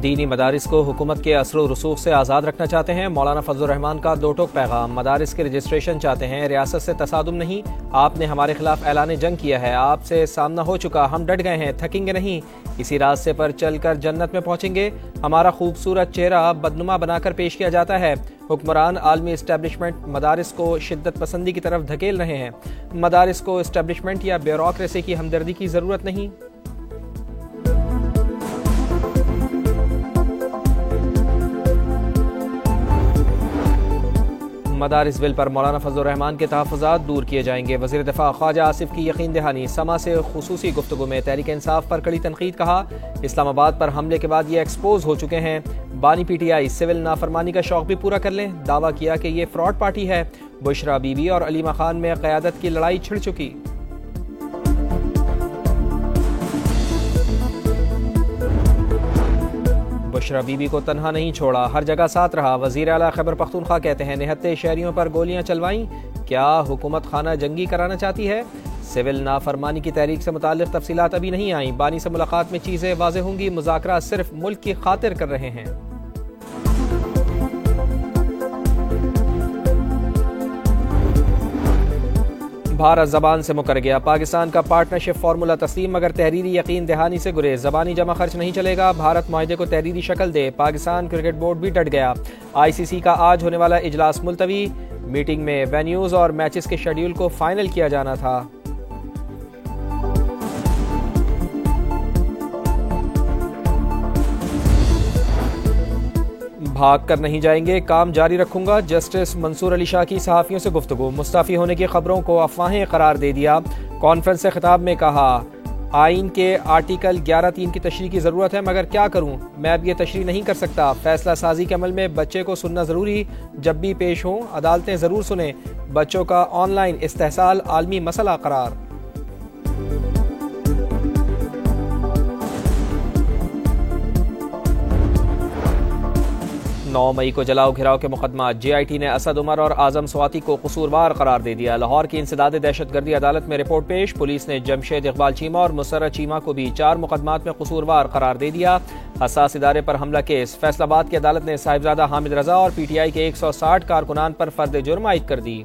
दीनी मदारिस को हुकूमत के असर रसूख से आज़ाद रखना चाहते हैं। मौलाना फजलुर रहमान का दो टोक पैगाम। मदारिस के रजिस्ट्रेशन चाहते हैं, रियासत से तसादुम नहीं। आपने हमारे खिलाफ ऐलान जंग किया है, आपसे सामना हो चुका, हम डट गए हैं, थकेंगे नहीं। इसी रास्ते पर चलकर जन्नत में पहुंचेंगे। हमारा खूबसूरत चेहरा बदनुमा बनाकर पेश किया जाता है। हुक्मरान आलमी इस्टेब्लिशमेंट मदारिस को शिद्दत पसंदी की तरफ धकेल रहे हैं। मदारिस को इस्टेब्लिशमेंट या ब्यूरोक्रेसी की हमदर्दी की जरूरत नहीं। मदारिस बिल पर मौलाना फजलुर रहमान के तहफ़्फ़ुज़ात दूर किए जाएंगे। वज़ीर दिफ़ा ख्वाजा आसिफ की यकीन दहानी। समा से खुसूसी गुफ्तगू में तहरीक इंसाफ पर कड़ी तनकीद। कहा, इस्लामाबाद पर हमले के बाद ये एक्सपोज हो चुके हैं। बानी PTI सिविल नाफरमानी का शौक भी पूरा कर लें। दावा किया कि ये फ्रॉड पार्टी है। बुशरा बीबी और अलीमा खान में क़यादत की लड़ाई छिड़ चुकी। बुशरा बीबी को तन्हा नहीं छोड़ा, हर जगह साथ रहा। वज़ीर आला खैबर पख्तूनख्वा कहते हैं, निहत्ते शहरियों पर गोलियां चलवाईं। क्या हुकूमत खाना जंगी कराना चाहती है? सिविल नाफरमानी की तहरीक से मुताल्लिक़ तफसीलात अभी नहीं आई। बानी से मुलाकात में चीज़ें वाज़ेह होंगी। मुज़ाकरा सिर्फ मुल्क की खातिर कर रहे हैं। भारत ज़बान से मुकर गया। पाकिस्तान का पार्टनरशिप फार्मूला तस्लीम मगर तहरीरी यकीन दहानी से गुरेज। ज़बानी जमा खर्च नहीं चलेगा, भारत मुआहदे को तहरीरी शक्ल दे। पाकिस्तान क्रिकेट बोर्ड भी डट गया। ICC का आज होने वाला इजलास मुलतवी। मीटिंग में वेन्यूज़ और मैचेस के शेड्यूल को फाइनल किया जाना था। भाग कर नहीं जाएंगे, काम जारी रखूंगा। जस्टिस मंसूर अली शाह की सहाफ़ियों से गुफ्तगू। मुस्तफ़ी होने की खबरों को अफवाहें करार दे दिया। कॉन्फ्रेंस से खिताब में कहा, आइन के आर्टिकल 11(3) की तशरीह की ज़रूरत है, मगर क्या करूं, मैं अब ये तशरीह नहीं कर सकता। फैसला साजी के अमल में बच्चे को सुनना ज़रूरी। जब भी पेश हों, अदालतें ज़रूर सुने। बच्चों का ऑनलाइन इस्तेहसाल आलमी मसला करार। 9 मई को जलाओ घिराव के मुकदमा। JIT ने असद उमर और आजम स्वाति को कसूरवार करार दे दिया। लाहौर की इंसदाद दहशतगर्दी अदालत में रिपोर्ट पेश। पुलिस ने जमशेद इकबाल चीमा और मुसर्रत चीमा को भी 4 मुकदमात में कसूरवार करार दे दिया। हसास इदारे पर हमला केस। फैसलाबाद की अदालत ने साहिबजादा हामिद रजा और PTI के 160 कारकुनान पर फर्द जुर्म आयद कर दी।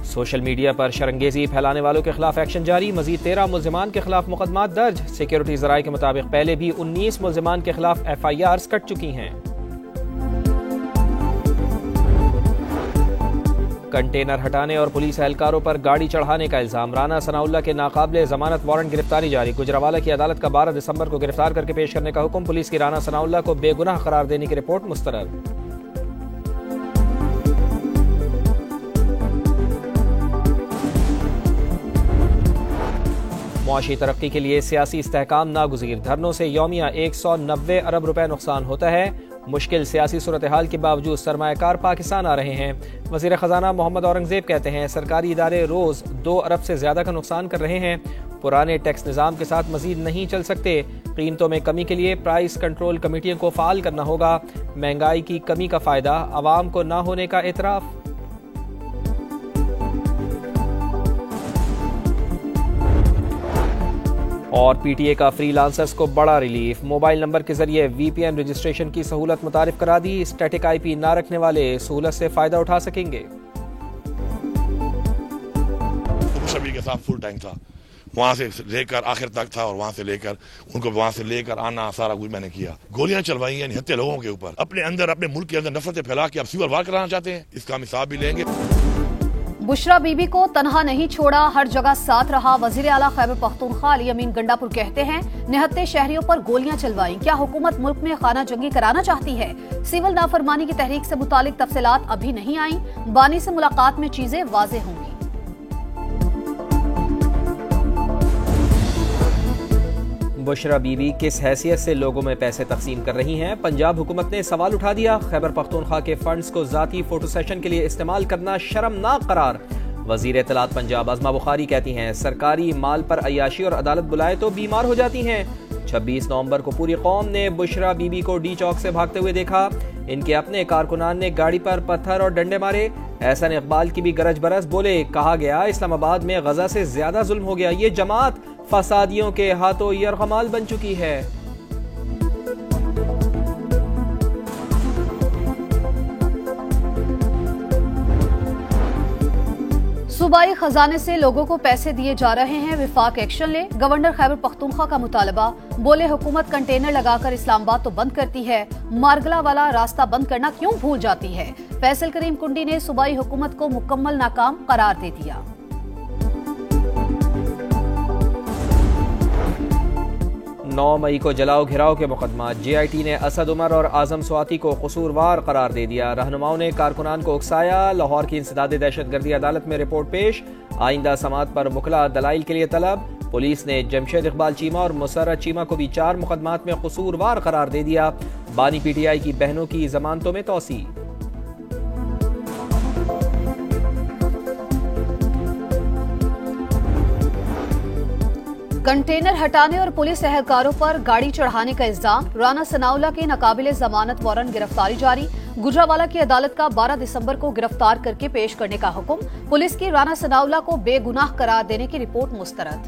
सोशल मीडिया पर शरंगेजी फैलाने वालों के खिलाफ एक्शन जारी। मजीद 13 मुल्जिमान के खिलाफ मुकदमात दर्ज। सिक्योरिटी ज़राए के मुताबिक पहले भी 19 मुल्जिमान के खिलाफ FIRs कट चुकी हैं। कंटेनर हटाने और पुलिस एहलकारों पर गाड़ी चढ़ाने का इल्जाम। राना सनाउल्लाह के नाकाबिले जमानत वारंट गिरफ्तारी जारी। गुजरावाला की अदालत का 12 दिसंबर को गिरफ्तार करके पेश करने का हुक्म। पुलिस की राना सनाउल्लाह को बेगुनाह करार देने की रिपोर्ट मुस्तरद। मुआशी तरक्की के लिए सियासी इस्तेहकाम नागुज़ीर। धरनों से यौमिया 190 अरब रुपए नुकसान होता है। मुश्किल सियासी सूरत हाल के बावजूद सरमायाकार पाकिस्तान आ रहे हैं। वज़ीर ख़जाना मोहम्मद औरंगज़ेब कहते हैं, सरकारी इदारे रोज़ 2 अरब से ज़्यादा का नुकसान कर रहे हैं। पुराने टैक्स निज़ाम के साथ मजीद नहीं चल सकते। कीमतों में कमी के लिए प्राइस कंट्रोल कमेटियों को फ़ाल करना होगा। महंगाई की कमी का फ़ायदा आवाम को न होने का एतराफ़। और PTA का फ्रीलांसर्स को बड़ा रिलीफ। मोबाइल नंबर के जरिए VPN रजिस्ट्रेशन की सहूलत मुतारिफ करा दी। स्टैटिक IP ना रखने वाले सहूलत से फायदा उठा सकेंगे। सभी के साथ फुल टाइम था, वहाँ से लेकर आखिर तक था और वहाँ से लेकर उनको वहाँ से लेकर आना सारा कुछ मैंने किया। गोलियां चलवाई हैं निहत्ते लोगों के ऊपर। अपने अंदर अपने मुल्क के अंदर नफरतें फैला के अब सिविल वार कराना चाहते हैं। इसका हम हिसाब भी लेंगे। बुशरा बीबी को तनहा नहीं छोड़ा, हर जगह साथ रहा। वजीर आला खैबर पख्तूनख्वा अली अमीन गंडापुर कहते हैं, निहत्ते शहरियों पर गोलियां चलवाई। क्या हुकूमत मुल्क में खाना जंगी कराना चाहती है? सिविल नाफरमानी की तहरीक से मुतालिक तफसीलात अभी नहीं आई। बानी से मुलाकात में चीजें वाज़ेह होंगी। बुशरा बीबी किस हैसियत से लोगों में पैसे तकसीम कर रही हैं? पंजाब हुकूमत ने सवाल उठा दिया। खैबर पख्तूनख्वा के फंड्स को जाती फोटो सेशन के लिए इस्तेमाल करना शर्मनाक करार। वजीर इत्तलात पंजाब अज़मा बुखारी कहती हैं, सरकारी माल पर अय्याशी और अदालत बुलाए तो बीमार हो जाती हैं। 26 नवंबर को पूरी कौम ने बुशरा बीबी को डी चौक से भागते हुए देखा। इनके अपने कारकुनान ने गाड़ी पर पत्थर और डंडे मारे। एहसन इकबाल की भी गरज बरस, बोले कहा गया इस्लामाबाद में गजा से ज्यादा जुल्म हो गया, ये जमात फसादियों के हाथों यरगमाल बन चुकी है। सूबाई खजाने से लोगों को पैसे दिए जा रहे हैं, विफाक एक्शन ले, गवर्नर खैबर पख्तूनख्वा का मुतालबा। बोले हुकूमत कंटेनर लगाकर इस्लामाबाद तो बंद करती है, मारगला वाला रास्ता बंद करना क्यों भूल जाती है। फैसल करीम कुंडी ने सूबाई हुकूमत को मुकम्मल नाकाम करार दे दिया। 9 मई को जलाओ घिराव के मुकदमा, JIT ने असद उमर और आजम स्वाति को कसूरवार करार दे दिया। रहनुमाओं ने कारकुनान को उकसाया, लाहौर की इंसदाद दहशतगर्दी अदालत में रिपोर्ट पेश, आइंदा समात पर मुखला दलाइल के लिए तलब। पुलिस ने जमशेद इकबाल चीमा और मुसर्रत चीमा को भी 4 मुकदमात में कसूरवार करार दे दिया। बानी PTI की बहनों की जमानतों में तौसी। कंटेनर हटाने और पुलिस एहलकारों पर गाड़ी चढ़ाने का इल्जाम, राना सनाउल्लाह की नाकाबिले जमानत वारंट गिरफ्तारी जारी। गुजरावाला की अदालत का 12 दिसंबर को गिरफ्तार करके पेश करने का हुक्म। पुलिस की राना सनाउल्लाह को बेगुनाह करार देने की रिपोर्ट मुस्तरद।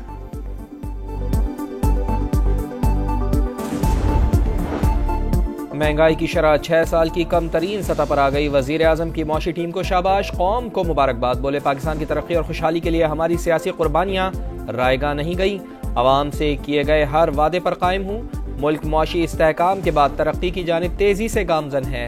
महंगाई की शरह 6 साल की कम तरीन सतह पर आ गई, वजीर आजम की मौशी टीम को शाबाश, कौम को मुबारकबाद। बोले पाकिस्तान की तरक्की और खुशहाली के लिए हमारी सियासी कुर्बानियां रायगा नहीं गई, अवाम से किए गए हर वादे पर कायम हूँ। मुल्क मौशी इस्तेहकाम के बाद तरक्की की जानिब तेजी से गामजन है।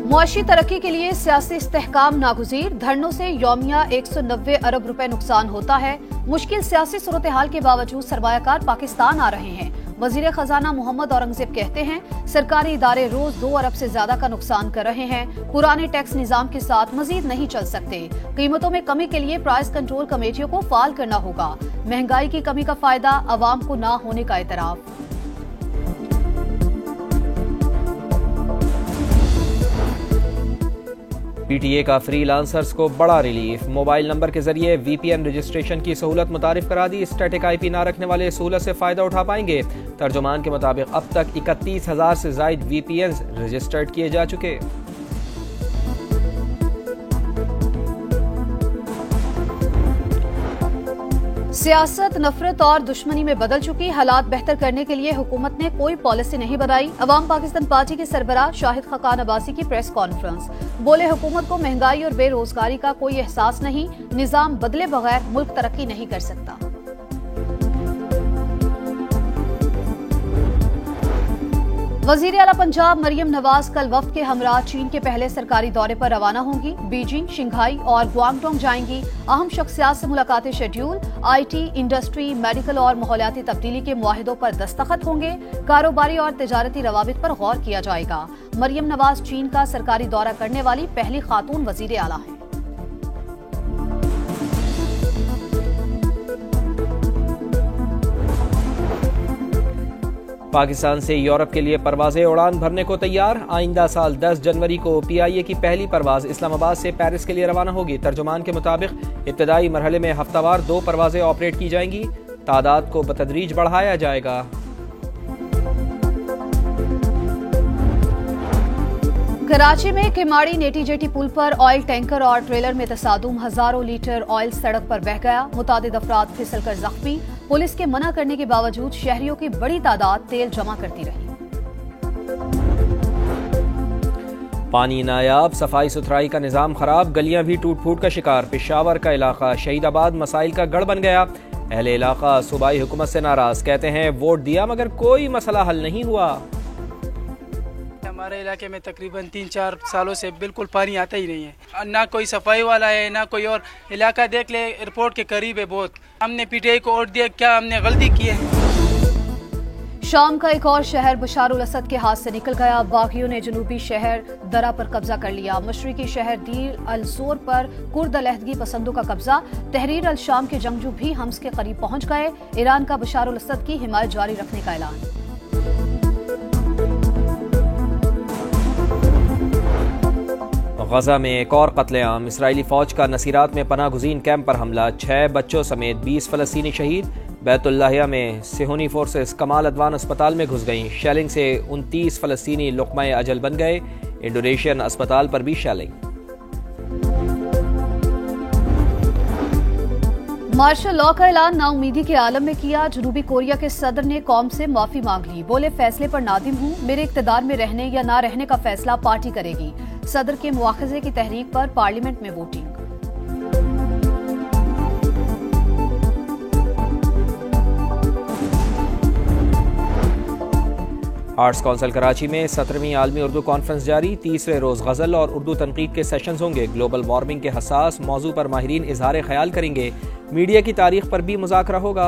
मुआशी तरक्की के लिए सियासी इस्तेहकाम नागुज़ीर, धरनों से यौमिया 190 अरब रुपए नुकसान होता है। मुश्किल सियासी सूरत हाल के बावजूद सरमायाकार पाकिस्तान आ रहे हैं। वजीर खजाना मोहम्मद औरंगजेब कहते हैं सरकारी इदारे रोज 2 अरब से ज्यादा का नुकसान कर रहे हैं, पुराने टैक्स निजाम के साथ मजीद नहीं चल सकते। कीमतों में कमी के लिए प्राइस कंट्रोल कमेटियों को फाल करना होगा। महंगाई की कमी का फायदा अवाम को ना होने का एतराफ। PTA का फ्रीलांसर्स को बड़ा रिलीफ, मोबाइल नंबर के जरिए VPN रजिस्ट्रेशन की सहूलत मुतारिफ करा दी। स्टैटिक IP ना रखने वाले सहूलत से फायदा उठा पाएंगे। तर्जुमान के मुताबिक अब तक 31,000 से जायद VPNs रजिस्टर्ड किए जा चुके। सियासत नफरत और दुश्मनी में बदल चुकी, हालात बेहतर करने के लिए हुकूमत ने कोई पॉलिसी नहीं बनाई। अवाम पाकिस्तान पार्टी के सरबराह शाहिद खकान अब्बासी की प्रेस कॉन्फ्रेंस, बोले हुकूमत को महंगाई और बेरोजगारी का कोई एहसास नहीं, निजाम बदले बगैर मुल्क तरक्की नहीं कर सकता। वजीर आला पंजाब मरियम नवाज कल वफ्द के हमरा चीन के पहले सरकारी दौरे पर रवाना होंगी। बीजिंग, शंघाई और ग्वांगडोंग जाएंगी। अहम शख्सियात से मुलाकातें शेड्यूल, IT, इंडस्ट्री, मेडिकल और माहौलियाती तब्दीली के मुआहिदों पर दस्तखत होंगे। कारोबारी और तिजारती रवाबित पर गौर किया जाएगा। मरियम नवाज चीन का सरकारी दौरा करने वाली पहली खातून वजीर आला हैं। पाकिस्तान से यूरोप के लिए परवाजें उड़ान भरने को तैयार। आइंदा साल 10 जनवरी को PIA की पहली परवाज इस्लामाबाद से पेरिस के लिए रवाना होगी। तर्जुमान के मुताबिक इब्तदाई मरहले में हफ्तावार 2 परवाजें ऑपरेट की जाएंगी। तादाद को बतदरीज बढ़ाया जाएगा। कराची में किमाड़ी नेटी जेटी पुल पर ऑयल टैंकर और ट्रेलर में तसादुम, हजारों लीटर ऑयल सड़क पर बह गया। मुतादिद अफराद फिसल कर जख्मी। पुलिस के मना करने के बावजूद शहरियों की बड़ी तादाद तेल जमा करती रही। पानी नायाब, सफाई सुथराई का निजाम खराब, गलियां भी टूट फूट का शिकार। पेशावर का इलाका शहीदाबाद मसाइल का गढ़ बन गया। अहले इलाका सूबाई हुकूमत से नाराज, कहते हैं वोट दिया मगर कोई मसला हल नहीं हुआ। हमारे इलाके में तकरीबन 3-4 सालों से बिल्कुल पानी आता ही नहीं है। ना कोई सफाई वाला है ना कोई और। इलाका देख ले, एयरपोर्ट के करीब है बहुत। हमने PTI को वोट दिया, क्या हमने गलती की है? शाम का एक और शहर बशारुल असद के हाथ से निकल गया। बागियों ने जनूबी शहर दरा पर कब्जा कर लिया। मशरकी शहर दीर अल जोर पर कुर्द अलहदगी पसंदों का कब्जा। तहरीर अल शाम के जंगजू भी हम्स के करीब पहुंच गए। ईरान का बशारुल असद की हिमायत जारी रखने का ऐलान। गजा में एक और कत्लेआम, इसराइली फौज का नसीरात में पनाह गुज़ीन कैंप पर हमला। 6 बच्चों समेत 20 फलस्तीनी शहीद। बैतुल्लाहिया में सिहोनी फोर्सेस कमाल अदवान अस्पताल में घुस गईं। शेलिंग से 29 फ़लस्तीनी लुक़्मा-ए अजल बन गए। इंडोनेशियन अस्पताल पर भी शेलिंग। मार्शल लॉ का ऐलान नाउमीदी के आलम में किया। जनूबी कोरिया के सदर ने कौम से माफी मांग ली। बोले, फैसले पर नादिम हूं, मेरे इख्तिदार में रहने या ना रहने का फैसला पार्टी करेगी। सदर के मुआखजे की तहरीक पर पार्लियामेंट में वोटिंग। आर्ट्स काउंसिल कराची में 17वीं आलमी उर्दू कॉन्फ्रेंस जारी। तीसरे रोज गजल और उर्दू तनकीद के सेशंस होंगे। ग्लोबल वार्मिंग के हसास मौजू पर माहिरीन इजहार ख्याल करेंगे। मीडिया की तारीख पर भी मुज़ाकरा होगा।